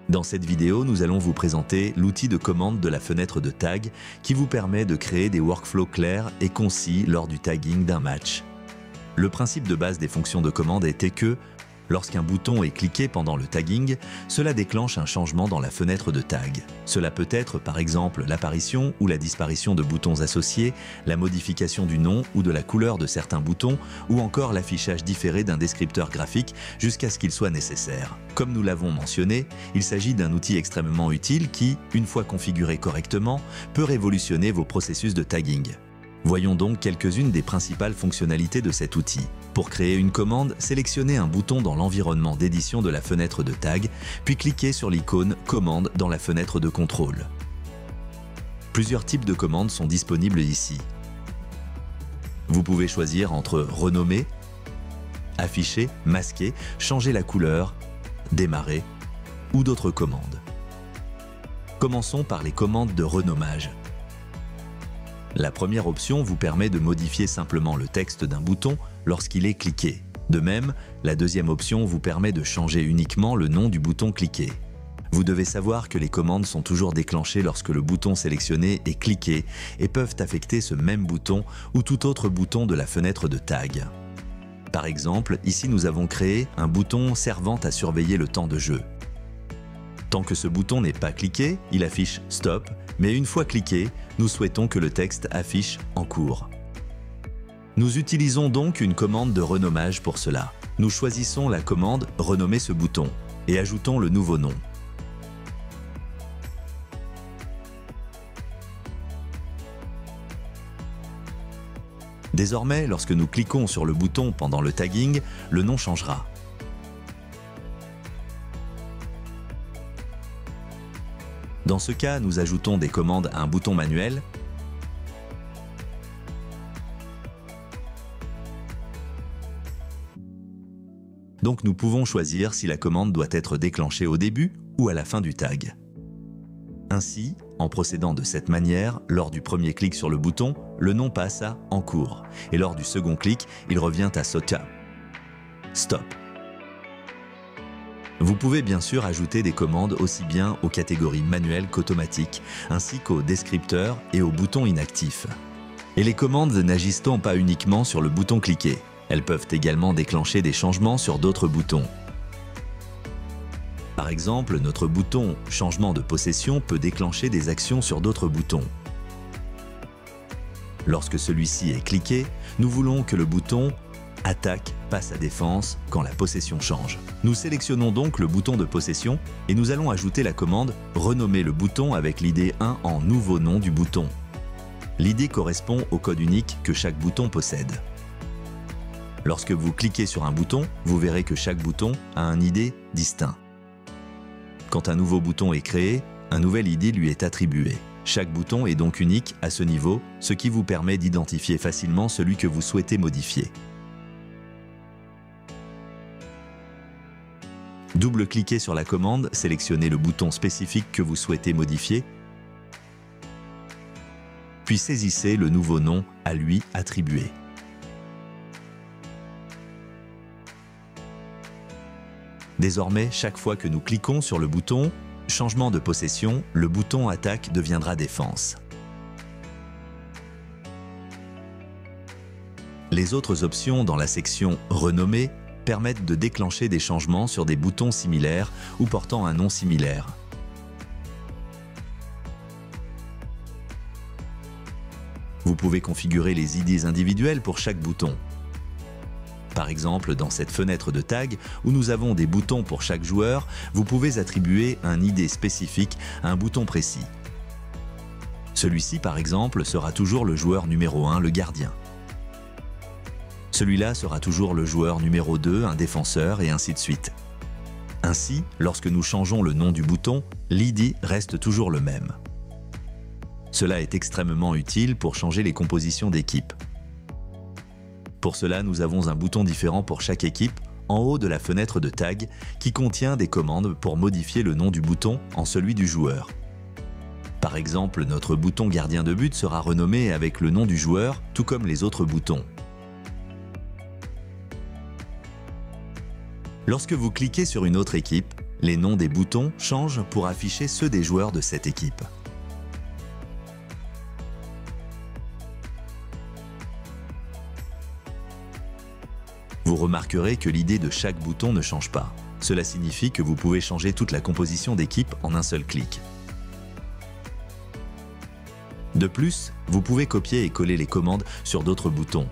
Dans cette vidéo, nous allons vous présenter l'outil de commande de la fenêtre de tag qui vous permet de créer des workflows clairs et concis lors du tagging d'un match. Le principe de base des fonctions de commande était que, lorsqu'un bouton est cliqué pendant le tagging, cela déclenche un changement dans la fenêtre de tag. Cela peut être par exemple l'apparition ou la disparition de boutons associés, la modification du nom ou de la couleur de certains boutons, ou encore l'affichage différé d'un descripteur graphique jusqu'à ce qu'il soit nécessaire. Comme nous l'avons mentionné, il s'agit d'un outil extrêmement utile qui, une fois configuré correctement, peut révolutionner vos processus de tagging. Voyons donc quelques-unes des principales fonctionnalités de cet outil. Pour créer une commande, sélectionnez un bouton dans l'environnement d'édition de la fenêtre de tag, puis cliquez sur l'icône « Commande » dans la fenêtre de contrôle. Plusieurs types de commandes sont disponibles ici. Vous pouvez choisir entre « Renommer »,« Afficher »,« Masquer »,« Changer la couleur »,« Démarrer » ou d'autres commandes. Commençons par les commandes de renommage. La première option vous permet de modifier simplement le texte d'un bouton lorsqu'il est cliqué. De même, la deuxième option vous permet de changer uniquement le nom du bouton cliqué. Vous devez savoir que les commandes sont toujours déclenchées lorsque le bouton sélectionné est cliqué et peuvent affecter ce même bouton ou tout autre bouton de la fenêtre de tag. Par exemple, ici nous avons créé un bouton servant à surveiller le temps de jeu. Tant que ce bouton n'est pas cliqué, il affiche « Stop », mais une fois cliqué, nous souhaitons que le texte affiche « En cours ». Nous utilisons donc une commande de renommage pour cela. Nous choisissons la commande « Renommer ce bouton » et ajoutons le nouveau nom. Désormais, lorsque nous cliquons sur le bouton pendant le tagging, le nom changera. Dans ce cas, nous ajoutons des commandes à un bouton manuel donc nous pouvons choisir si la commande doit être déclenchée au début ou à la fin du tag. Ainsi, en procédant de cette manière, lors du premier clic sur le bouton, le nom passe à « En cours » et lors du second clic, il revient à « Stop ». Vous pouvez bien sûr ajouter des commandes aussi bien aux catégories manuelles qu'automatiques, ainsi qu'aux descripteurs et aux boutons inactifs. Et les commandes n'agissent pas uniquement sur le bouton cliqué, elles peuvent également déclencher des changements sur d'autres boutons. Par exemple, notre bouton « Changement de possession » peut déclencher des actions sur d'autres boutons. Lorsque celui-ci est cliqué, nous voulons que le bouton Attaque passe à défense quand la possession change. Nous sélectionnons donc le bouton de possession et nous allons ajouter la commande « Renommer le bouton » avec l'ID 1 en nouveau nom du bouton. L'ID correspond au code unique que chaque bouton possède. Lorsque vous cliquez sur un bouton, vous verrez que chaque bouton a un ID distinct. Quand un nouveau bouton est créé, un nouvel ID lui est attribué. Chaque bouton est donc unique à ce niveau, ce qui vous permet d'identifier facilement celui que vous souhaitez modifier. Double-cliquez sur la commande, sélectionnez le bouton spécifique que vous souhaitez modifier, puis saisissez le nouveau nom à lui attribué. Désormais, chaque fois que nous cliquons sur le bouton « Changement de possession », le bouton « Attaque » deviendra « Défense ». Les autres options dans la section « Renommer » permettent de déclencher des changements sur des boutons similaires ou portant un nom similaire. Vous pouvez configurer les IDs individuels pour chaque bouton. Par exemple, dans cette fenêtre de tag où nous avons des boutons pour chaque joueur, vous pouvez attribuer un ID spécifique à un bouton précis. Celui-ci, par exemple, sera toujours le joueur numéro 1, le gardien. Celui-là sera toujours le joueur numéro 2, un défenseur, et ainsi de suite. Ainsi, lorsque nous changeons le nom du bouton, l'ID reste toujours le même. Cela est extrêmement utile pour changer les compositions d'équipe. Pour cela, nous avons un bouton différent pour chaque équipe, en haut de la fenêtre de tag, qui contient des commandes pour modifier le nom du bouton en celui du joueur. Par exemple, notre bouton gardien de but sera renommé avec le nom du joueur, tout comme les autres boutons. Lorsque vous cliquez sur une autre équipe, Les noms des boutons changent pour afficher ceux des joueurs de cette équipe. Vous remarquerez que l'idée de chaque bouton ne change pas. Cela signifie que vous pouvez changer toute la composition d'équipe en un seul clic. De plus, vous pouvez copier et coller les commandes sur d'autres boutons.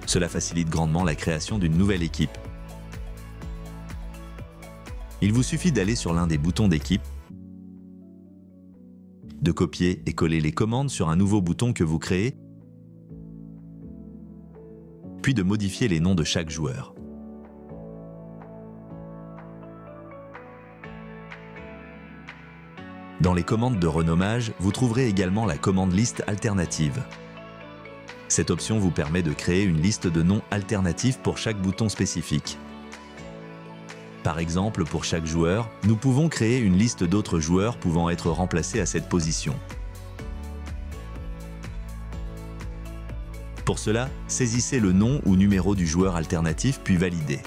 Cela facilite grandement la création d'une nouvelle équipe. Il vous suffit d'aller sur l'un des boutons d'équipe, de copier et coller les commandes sur un nouveau bouton que vous créez, puis de modifier les noms de chaque joueur. Dans les commandes de renommage, vous trouverez également la commande liste alternative. Cette option vous permet de créer une liste de noms alternatifs pour chaque bouton spécifique. Par exemple, pour chaque joueur, nous pouvons créer une liste d'autres joueurs pouvant être remplacés à cette position. Pour cela, saisissez le nom ou numéro du joueur alternatif puis validez.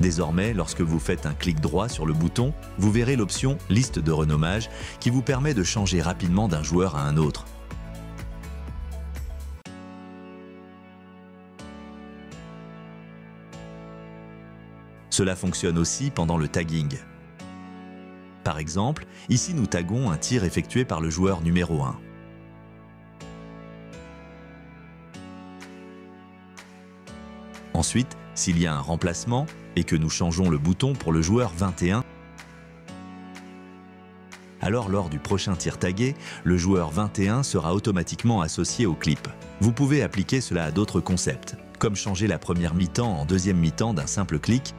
Désormais, lorsque vous faites un clic droit sur le bouton, vous verrez l'option « Liste de renommage » qui vous permet de changer rapidement d'un joueur à un autre. Cela fonctionne aussi pendant le tagging. Par exemple, ici nous taguons un tir effectué par le joueur numéro 1. Ensuite, s'il y a un remplacement et que nous changeons le bouton pour le joueur 21, alors lors du prochain tir tagué, le joueur 21 sera automatiquement associé au clip. Vous pouvez appliquer cela à d'autres concepts, comme changer la première mi-temps en deuxième mi-temps d'un simple clic,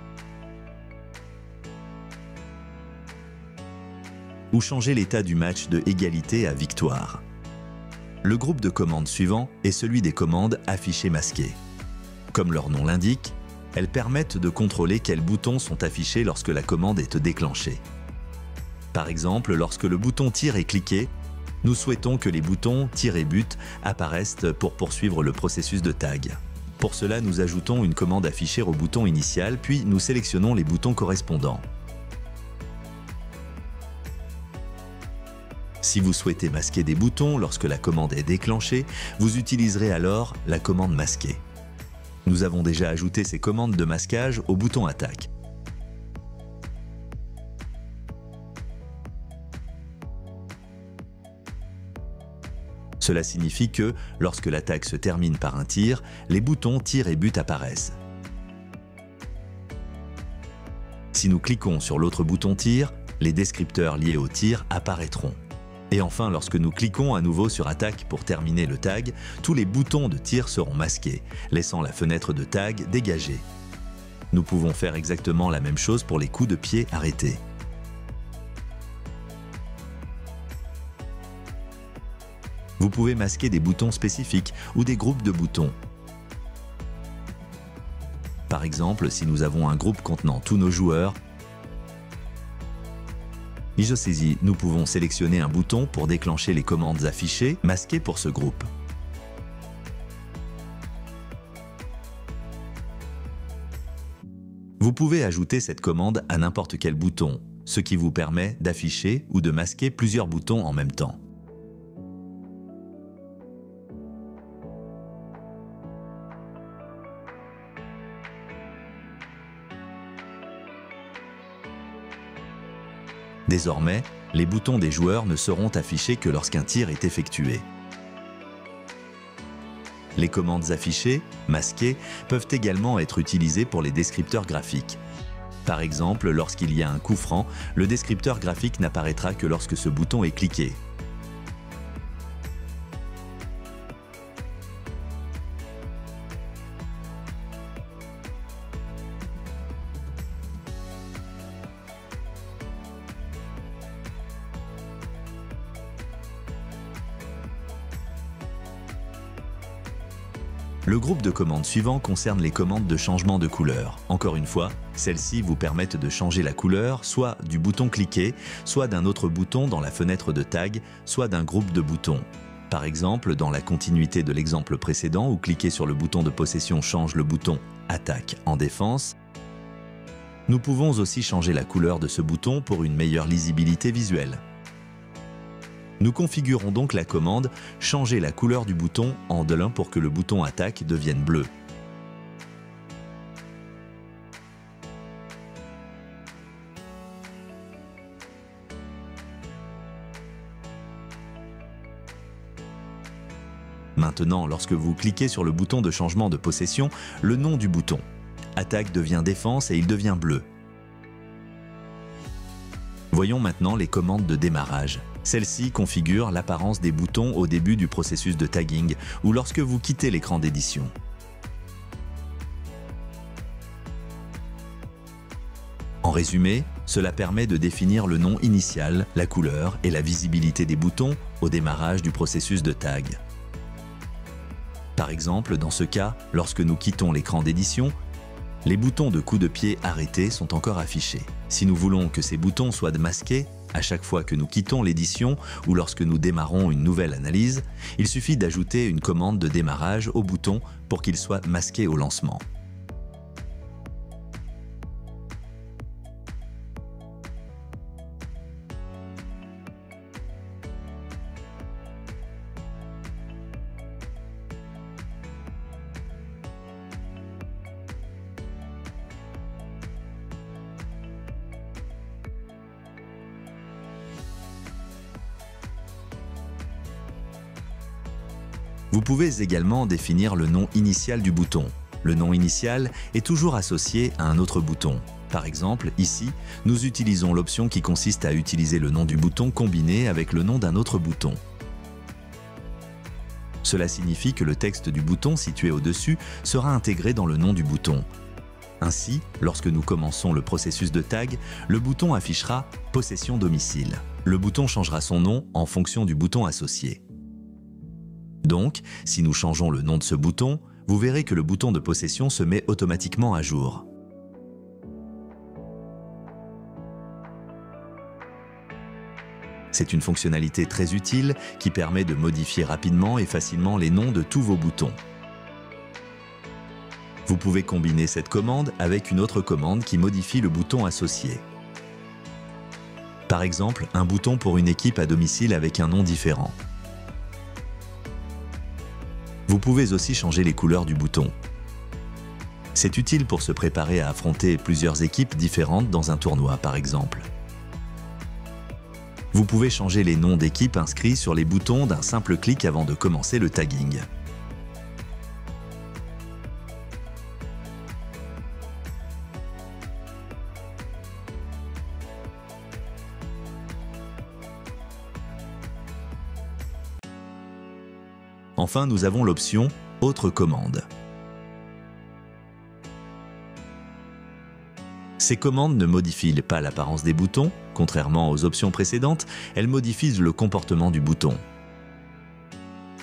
ou changer l'état du match de égalité à victoire. Le groupe de commandes suivant est celui des commandes affichées masquées. Comme leur nom l'indique, elles permettent de contrôler quels boutons sont affichés lorsque la commande est déclenchée. Par exemple, lorsque le bouton tir est cliqué, nous souhaitons que les boutons tir et but apparaissent pour poursuivre le processus de tag. Pour cela, nous ajoutons une commande affichée au bouton initial, puis nous sélectionnons les boutons correspondants. Si vous souhaitez masquer des boutons lorsque la commande est déclenchée, vous utiliserez alors la commande masquer. Nous avons déjà ajouté ces commandes de masquage au bouton attaque. Cela signifie que, lorsque l'attaque se termine par un tir, les boutons tir et but apparaissent. Si nous cliquons sur l'autre bouton tir, les descripteurs liés au tir apparaîtront. Et enfin, lorsque nous cliquons à nouveau sur attaque pour terminer le tag, tous les boutons de tir seront masqués, laissant la fenêtre de tag dégagée. Nous pouvons faire exactement la même chose pour les coups de pied arrêtés. Vous pouvez masquer des boutons spécifiques ou des groupes de boutons. Par exemple, si nous avons un groupe contenant tous nos joueurs, IsoSaisie, nous pouvons sélectionner un bouton pour déclencher les commandes affichées, masquées pour ce groupe. Vous pouvez ajouter cette commande à n'importe quel bouton, ce qui vous permet d'afficher ou de masquer plusieurs boutons en même temps. Désormais, les boutons des joueurs ne seront affichés que lorsqu'un tir est effectué. Les commandes affichées, masquées, peuvent également être utilisées pour les descripteurs graphiques. Par exemple, lorsqu'il y a un coup franc, le descripteur graphique n'apparaîtra que lorsque ce bouton est cliqué. Le groupe de commandes suivant concerne les commandes de changement de couleur. Encore une fois, celles-ci vous permettent de changer la couleur soit du bouton cliqué, soit d'un autre bouton dans la fenêtre de tag, soit d'un groupe de boutons. Par exemple, dans la continuité de l'exemple précédent où cliquer sur le bouton de possession change le bouton Attaque en défense, nous pouvons aussi changer la couleur de ce bouton pour une meilleure lisibilité visuelle. Nous configurons donc la commande « Changer la couleur du bouton » en de l'un pour que le bouton Attaque devienne bleu. Maintenant, lorsque vous cliquez sur le bouton de changement de possession, le nom du bouton Attaque devient défense et il devient bleu. Voyons maintenant les commandes de démarrage. Celles-ci configurent l'apparence des boutons au début du processus de tagging ou lorsque vous quittez l'écran d'édition. En résumé, cela permet de définir le nom initial, la couleur et la visibilité des boutons au démarrage du processus de tag. Par exemple, dans ce cas, lorsque nous quittons l'écran d'édition, les boutons de coup de pied arrêtés sont encore affichés. Si nous voulons que ces boutons soient masqués, à chaque fois que nous quittons l'édition ou lorsque nous démarrons une nouvelle analyse, il suffit d'ajouter une commande de démarrage au bouton pour qu'il soit masqué au lancement. Vous pouvez également définir le nom initial du bouton. Le nom initial est toujours associé à un autre bouton. Par exemple, ici, nous utilisons l'option qui consiste à utiliser le nom du bouton combiné avec le nom d'un autre bouton. Cela signifie que le texte du bouton situé au-dessus sera intégré dans le nom du bouton. Ainsi, lorsque nous commençons le processus de tag, le bouton affichera « Possession domicile ». Le bouton changera son nom en fonction du bouton associé. Donc, si nous changeons le nom de ce bouton, vous verrez que le bouton de possession se met automatiquement à jour. C'est une fonctionnalité très utile qui permet de modifier rapidement et facilement les noms de tous vos boutons. Vous pouvez combiner cette commande avec une autre commande qui modifie le bouton associé. Par exemple, un bouton pour une équipe à domicile avec un nom différent. Vous pouvez aussi changer les couleurs du bouton. C'est utile pour se préparer à affronter plusieurs équipes différentes dans un tournoi, par exemple. Vous pouvez changer les noms d'équipes inscrits sur les boutons d'un simple clic avant de commencer le tagging. Enfin, nous avons l'option « Autre commande ». Ces commandes ne modifient pas l'apparence des boutons, contrairement aux options précédentes, elles modifient le comportement du bouton.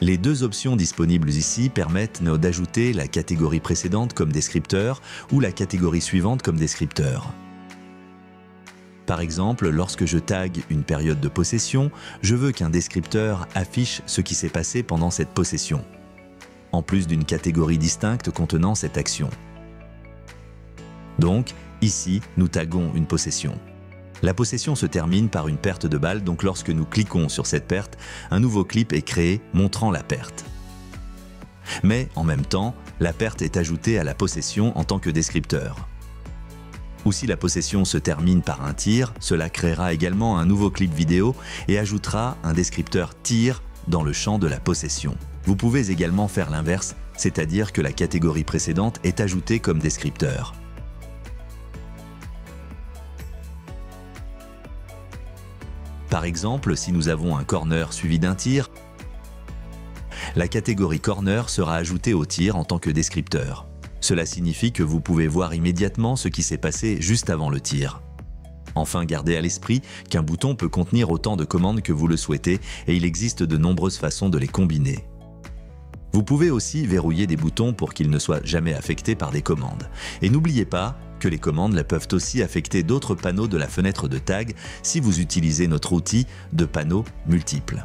Les deux options disponibles ici permettent d'ajouter la catégorie précédente comme descripteur ou la catégorie suivante comme descripteur. Par exemple, lorsque je tag une période de possession, je veux qu'un descripteur affiche ce qui s'est passé pendant cette possession, en plus d'une catégorie distincte contenant cette action. Donc, ici, nous taguons une possession. La possession se termine par une perte de balle, donc lorsque nous cliquons sur cette perte, un nouveau clip est créé montrant la perte. Mais, en même temps, la perte est ajoutée à la possession en tant que descripteur. Ou si la possession se termine par un tir, cela créera également un nouveau clip vidéo et ajoutera un descripteur tir dans le champ de la possession. Vous pouvez également faire l'inverse, c'est-à-dire que la catégorie précédente est ajoutée comme descripteur. Par exemple, si nous avons un corner suivi d'un tir, la catégorie corner sera ajoutée au tir en tant que descripteur. Cela signifie que vous pouvez voir immédiatement ce qui s'est passé juste avant le tir. Enfin, gardez à l'esprit qu'un bouton peut contenir autant de commandes que vous le souhaitez et il existe de nombreuses façons de les combiner. Vous pouvez aussi verrouiller des boutons pour qu'ils ne soient jamais affectés par des commandes. Et n'oubliez pas que les commandes peuvent aussi affecter d'autres panneaux de la fenêtre de tag si vous utilisez notre outil de panneaux multiples.